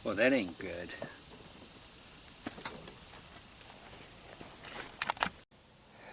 Well, that ain't good.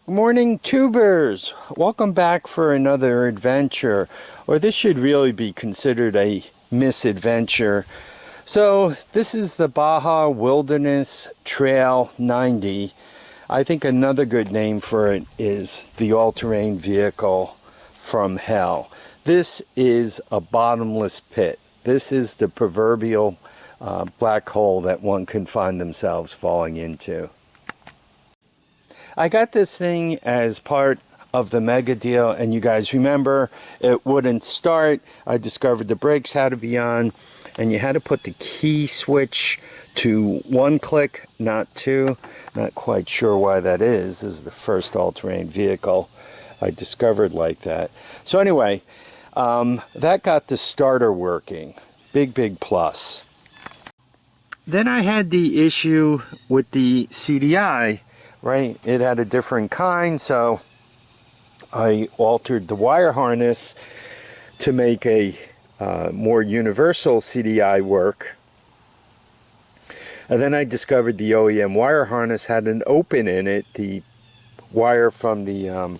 Good morning, tubers. Welcome back for another adventure, or this should really be considered a misadventure. So this is the Baja Wilderness Trail 90. I think another good name for it is the all-terrain vehicle from hell. This is a bottomless pit. This is the proverbial black hole that one can find themselves falling into. I got this thing as part of the Mega deal, and you guys remember it wouldn't start. I discovered the brakes had to be on, and you had to put the key switch to one click, not two. Not quite sure why that is. This is the first all-terrain vehicle I discovered like that. So anyway, that got the starter working. Big plus. Then I had the issue with the CDI, right? It had a different kind, so I altered the wire harness to make a more universal CDI work. And then I discovered the OEM wire harness had an open in it. The wire from the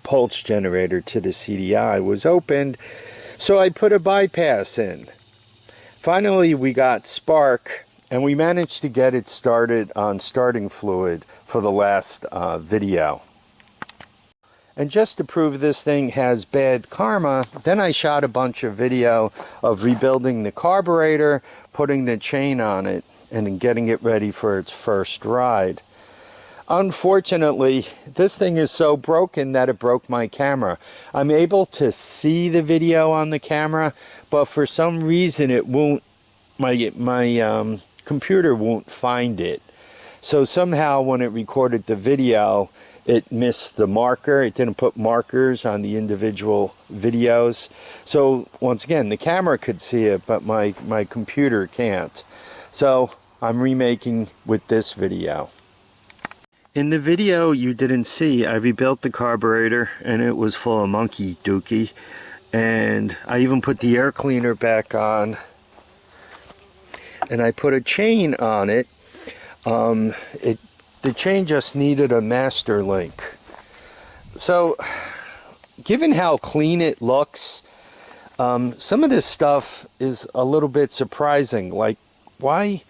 pulse generator to the CDI was opened, so I put a bypass in. Finally, we got spark, and we managed to get it started on starting fluid for the last video. And just to prove this thing has bad karma, then I shot a bunch of video of rebuilding the carburetor, putting the chain on it, and then getting it ready for its first ride. Unfortunately, this thing is so broken that it broke my camera. I'm able to see the video on the camera, but for some reason it won't, my computer won't find it. So somehow when it recorded the video, it missed the marker. It didn't put markers on the individual videos. So once again, the camera could see it, but my computer can't. So I'm remaking with this video. In the video you didn't see, I rebuilt the carburetor and it was full of monkey dookie. And I even put the air cleaner back on. And I put a chain on it. The chain just needed a master link. So, given how clean it looks, some of this stuff is a little bit surprising. Like, why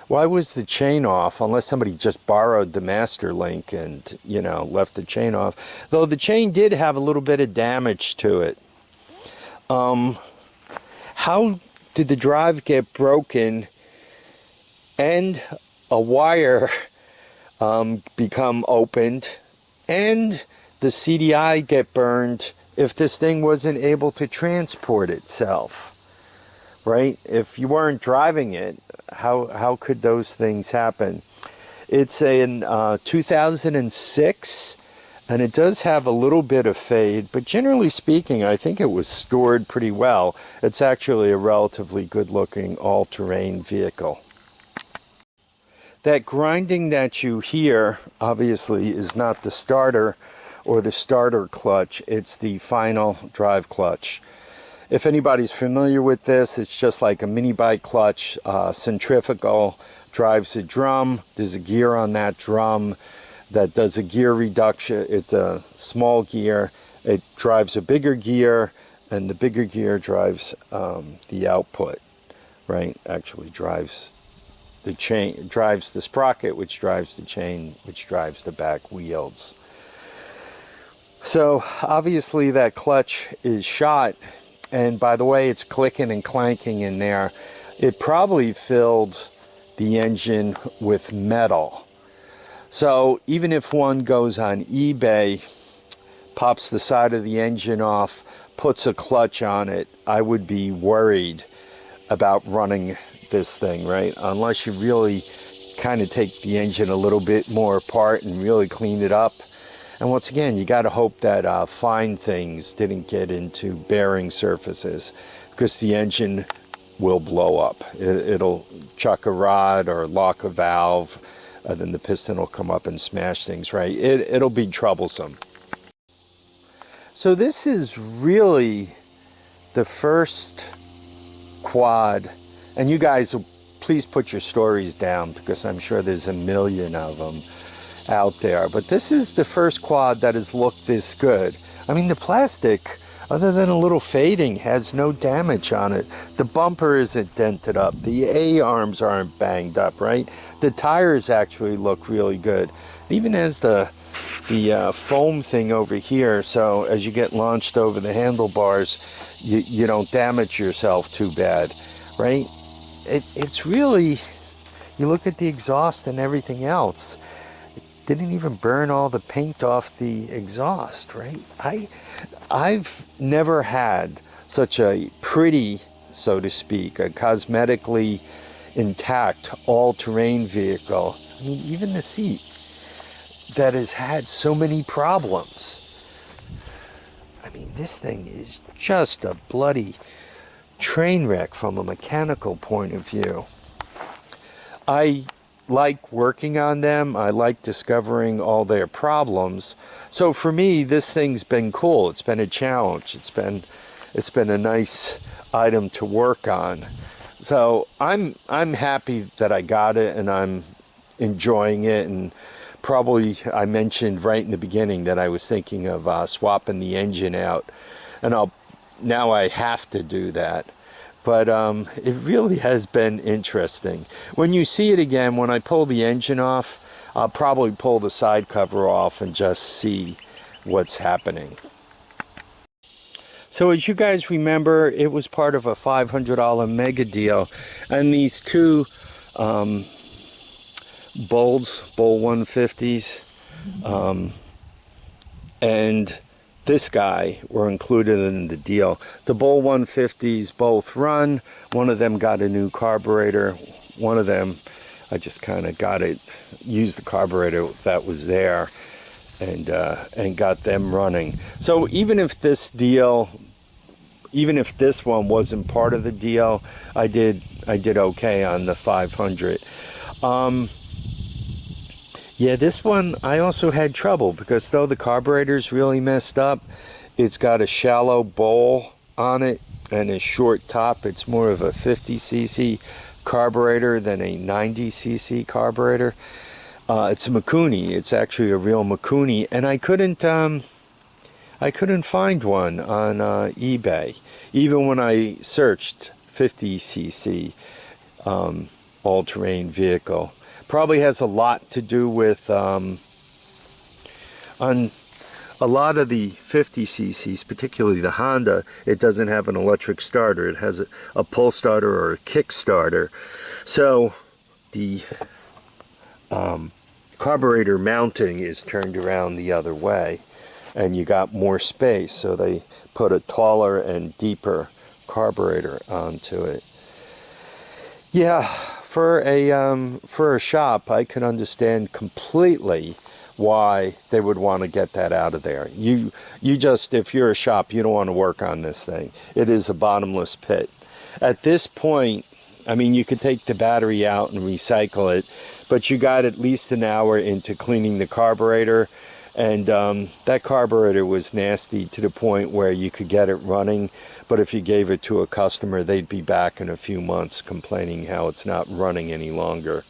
was the chain off? Unless somebody just borrowed the master link and, you know, left the chain off. Though the chain did have a little bit of damage to it. How did the drive get broken and a wire become opened and the CDI get burned if this thing wasn't able to transport itself, right? If you weren't driving it, how could those things happen? It's in 2006, and it does have a little bit of fade, but generally speaking, I think it was stored pretty well. It's actually a relatively good-looking all-terrain vehicle. That grinding that you hear, obviously, is not the starter or the starter clutch. It's the final drive clutch. If anybody's familiar with this, it's just like a mini bike clutch, centrifugal, drives a drum. There's a gear on that drum that does a gear reduction. It's a small gear. It drives a bigger gear, and the bigger gear drives the output, right? Actually drives the chain, drives the sprocket, which drives the chain, which drives the back wheels. So obviously that clutch is shot, and by the way it's clicking and clanking in there, it probably filled the engine with metal. So even if one goes on eBay, pops the side of the engine off, puts a clutch on it, I would be worried about running this thing, right? Unless you really kind of take the engine a little bit more apart and really clean it up. And once again, you got to hope that fine things didn't get into bearing surfaces, because the engine will blow up. It'll chuck a rod or lock a valve, and then the piston will come up and smash things, right? It'll be troublesome. So this is really the first quad, and you guys will please put your stories down, because I'm sure there's a million of them out there. But this is the first quad that has looked this good. I mean, the plastic, other than a little fading, has no damage on it. The bumper isn't dented up. The A-arms aren't banged up, right? The tires actually look really good. It even has the foam thing over here, so as you get launched over the handlebars, you don't damage yourself too bad, right? It's really, you look at the exhaust and everything else, it didn't even burn all the paint off the exhaust, right? I've never had such a pretty, so to speak, a cosmetically intact all-terrain vehicle. I mean, even the seat that has had so many problems. I mean, this thing is just a bloody train wreck from a mechanical point of view. I like working on them. I like discovering all their problems. So for me, this thing's been cool. It's been a challenge. It's been a nice item to work on. So I'm happy that I got it, and I'm enjoying it. And probably I mentioned right in the beginning that I was thinking of swapping the engine out, and now I have to do that. But it really has been interesting. When you see it again, when I pull the engine off, I'll probably pull the side cover off and just see what's happening. So as you guys remember, it was part of a $500 mega deal, and these two Bull 150s and this guy were included in the deal. The Bull 150s both run. One of them got a new carburetor. One of them, I just kind of used the carburetor that was there, and got them running. So even if this one wasn't part of the deal, I did okay on the 500. Yeah, this one I also had trouble, because though the carburetor's really messed up, it's got a shallow bowl on it and a short top. It's more of a 50cc carburetor than a 90cc carburetor. It's a Mikuni. It's actually a real Mikuni, and I couldn't find one on eBay, even when I searched 50cc all-terrain vehicle. Probably has a lot to do with on a lot of the 50cc's, particularly the Honda, it doesn't have an electric starter. It has a pull starter or a kick starter. So the carburetor mounting is turned around the other way, and you got more space, so they put a taller and deeper carburetor onto it. Yeah, for a shop, I can understand completely why they would want to get that out of there. You just, if you're a shop, you don't want to work on this thing. It is a bottomless pit. At this point, I mean, you could take the battery out and recycle it, but you got at least an hour into cleaning the carburetor, and that carburetor was nasty to the point where you could get it running, but if you gave it to a customer, they'd be back in a few months complaining how it's not running any longer.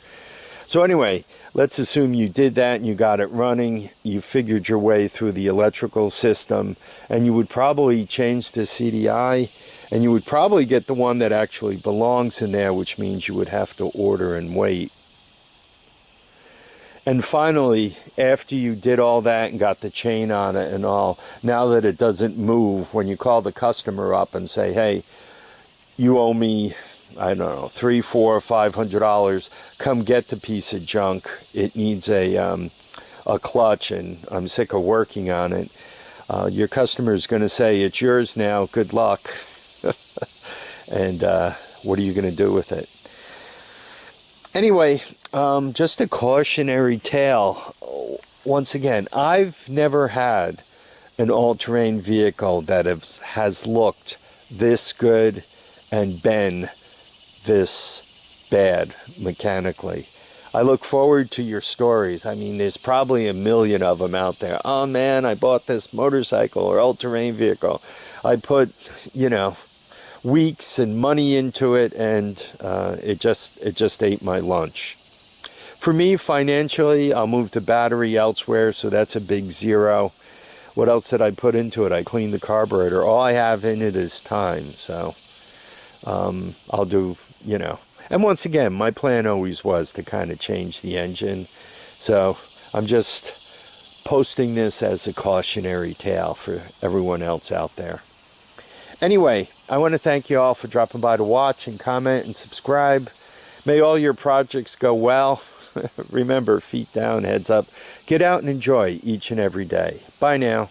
So anyway, let's assume you did that and you got it running, you figured your way through the electrical system, and you would probably change the CDI, and you would probably get the one that actually belongs in there, which means you would have to order and wait. And finally, after you did all that and got the chain on it and all, now that it doesn't move, when you call the customer up and say, hey, you owe me I don't know, $300, $400, $500. Come get the piece of junk. It needs a clutch, and I'm sick of working on it. Your customer is going to say, it's yours now, good luck. And what are you going to do with it? Anyway, just a cautionary tale. Once again, I've never had an all-terrain vehicle that has looked this good and been this bad mechanically. I look forward to your stories. I mean, there's probably a million of them out there. Oh man, I bought this motorcycle or all-terrain vehicle. I put, you know, weeks and money into it, and it just ate my lunch. For me, financially, I'll move the battery elsewhere, so that's a big zero. What else did I put into it? I cleaned the carburetor. All I have in it is time, so I'll do, you know. And once again, my plan always was to kind of change the engine. So I'm just posting this as a cautionary tale for everyone else out there. Anyway, I want to thank you all for dropping by to watch and comment and subscribe. May all your projects go well. Remember, feet down, heads up. Get out and enjoy each and every day. Bye now.